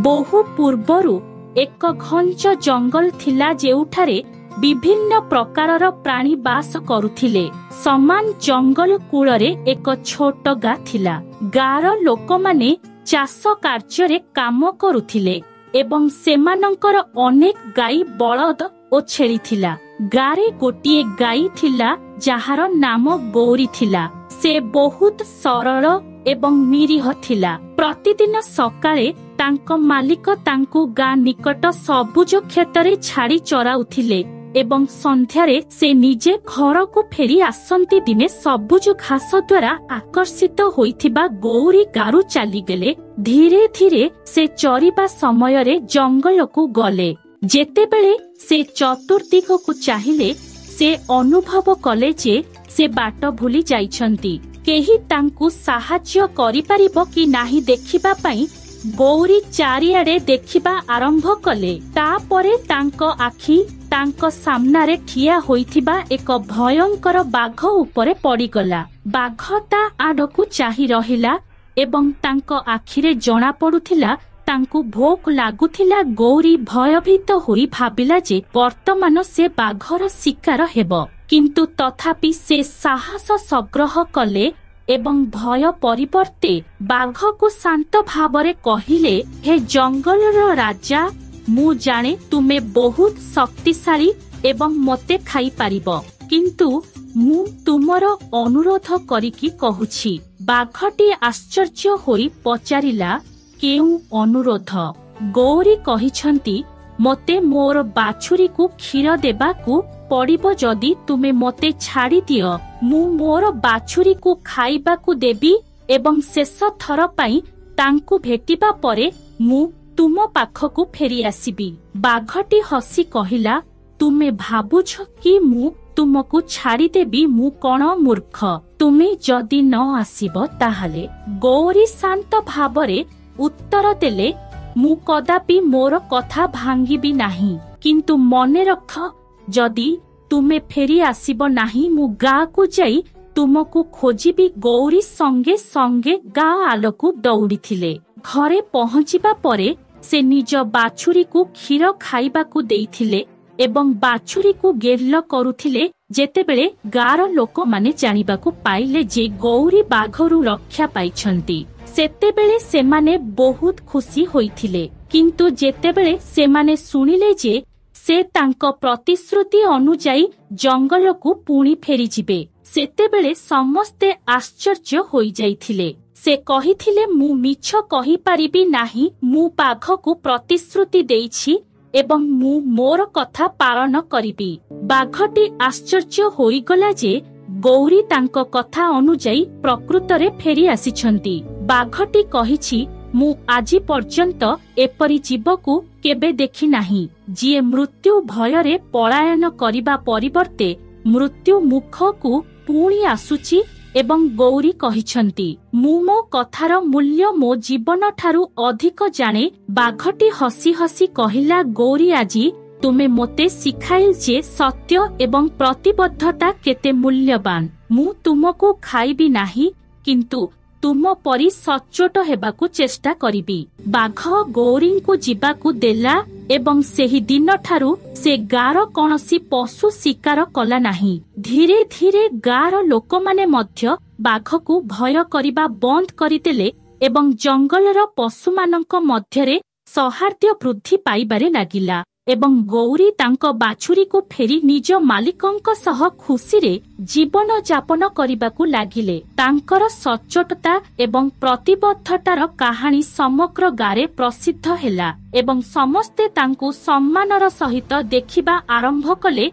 बहु पूर्वरु एक घंच जंगल थिला जेउठारे विभिन्न प्रकारर प्राणी बास करुथिले। समान जंगल कूलरे एक छोट गा थिला। गार लोकमाने चाष कार्य काम करुथिले एवं सेमानंकर अनेक गाई बलद ओ छेली थिला। गारे गोटिए गाई थिला जहार नाम गौरी थिला। से बहुत सरल एवं निरीह थिला। प्रतिदिन सकाळे तांको मालिक तांको गा निकट सबुज क्षेत्र छाड़ी चराउथिले एवं संध्यारे से निजे घर को फेरी आसंती दिने सबुज घास द्वारा आकर्षित होइथिबा गौरी गारु चली गले। धीरे धीरे से चरिबा समय रे जंगल को गले। जेतेबेले से चतुर्दिग को चाहिले से अनुभव कले जे से बाट भूली जाइछंती। केही तांकु साहाय्य करि परिबो कि नाही देखिबा पई गौरी चारिआडे देखिबा आरंभ कले। तापरे तांको आखि तांको सामनारे ठिया होइथिबा एक भयंकर बाघ उपरे पड़ीगला। बाघ ता आडकु चाहि रहिला एवं तांको आखिरे जणा पडुथिला तांकु भोक लागुथिला। गौरी भयभीत होई भाबिला जे वर्तमान से बाघर शिकार हेबो, किंतु तथापि से साहस संग्रह कले एवं भय परिवर्ते बाघ को शांत भावरे कहिले, हे जंगलर राजा, मु जाने तुमे बहुत शक्तिशाली एवं मते खाई पारिबो, किंतु मु तुमर अनुरोध करिकी कहुछि। बाघटी आश्चर्य होई पचारिला, केउ अनुरोध? गौरी कहिछंती, मते मोर बाछुरी को क्षीर देबाकू पड़िबो। जदि तुमे मते छाड़ी दियो, मु मोर बाछुरी को खाइबाकू देबी एवं शेष थर पई तांकू भेटिबा परे मु तुम पाखकू फेरी आसीबी। बाघटी हसी कहिला, तुमे भाबुछ कि मु तुमको छाड़ी देबी? मु कोन मूर्ख? तुमे जदि न आसीबो ताहाले? गौरी शांत भावरे उत्तर देले, मु कदापि मोर कथा भांगिबी नाही, किंतु मने रख, जदि तुमे फेरी आसीबो नाही मु गा को जाई तुमको खोजिबी। गौरी संगे संगे गा आलकू दौड़ीथिले। घरे पहुंचिबा परे से निज बाछुरी को क्षीर खाइबाकू देइथिले एवं बाछुरी को गेल्ल करुथिले। जेतेबेले गार लोक माने जानिबाकू पाइले जे गौरी बाघरू रक्षा पाइछंती, सेतेबेले सेमाने बहुत खुशी होइथिले। किंतु जेतेबेले सेमाने सुनिले जे से तांको प्रतिश्रुति अनुजाई जंगल को पुणी फेरी जिबे, सेतेबेले समस्ते आश्चर्य होई जाइथिले। से कहिथिले, मु मिछ कहि पारिबी नाही, मु बाघ को प्रतिश्रुति देइछि एवं मु मोर कथा पालन करिबी। बाघटी आश्चर्य होई गला जे गौरी तांको कथा अनुजाई प्रकृतरे फेरी आसिछंती। बाघटी कहिछि, मु आजि पर्यंत एपरि जीवकू केबे देखि नाही, जिए मृत्यु भयरे पलायन करिबा परिवर्ते मृत्यु मुखकू पुणी आसुची। एवं गौरी कहिछंती, मु मो कथार मूल्य मो जीवन ठारू अधिक जाने। बाघटी हसी हसी कहिला, गौरी, आजि तुमे मोते शिखाइल जे सत्य एवं प्रतिबद्धता केते मूल्यवान। मु तुमको खाइबी नाही, किंतु तुम परी सचोट हेबाकू चेष्टा करिबी। बाघ गौरी को जीवाकू देला एवं सेही दिन ठारू से गार कौनसी पशु शिकार कला नाही। धीरे धीरे गार लोक माने मध्य बाघ को भय करिबा बंद करिदेले एवं जंगलर पशु मानक मध्यरे सौहार्द्य वृद्धि पाइबारे लागिला एवं गौरी तांको बाछुरी को फेरी निज मालिकंक सह खुशी रे जीवन यापन करिबाकू लागिले। तांकर सचोटता एवं प्रतिबद्धतार कहानी समग्र गारे प्रसिद्ध हेला एवं समस्ते तांकू सम्मानर सहित देखिबा आरंभ कले।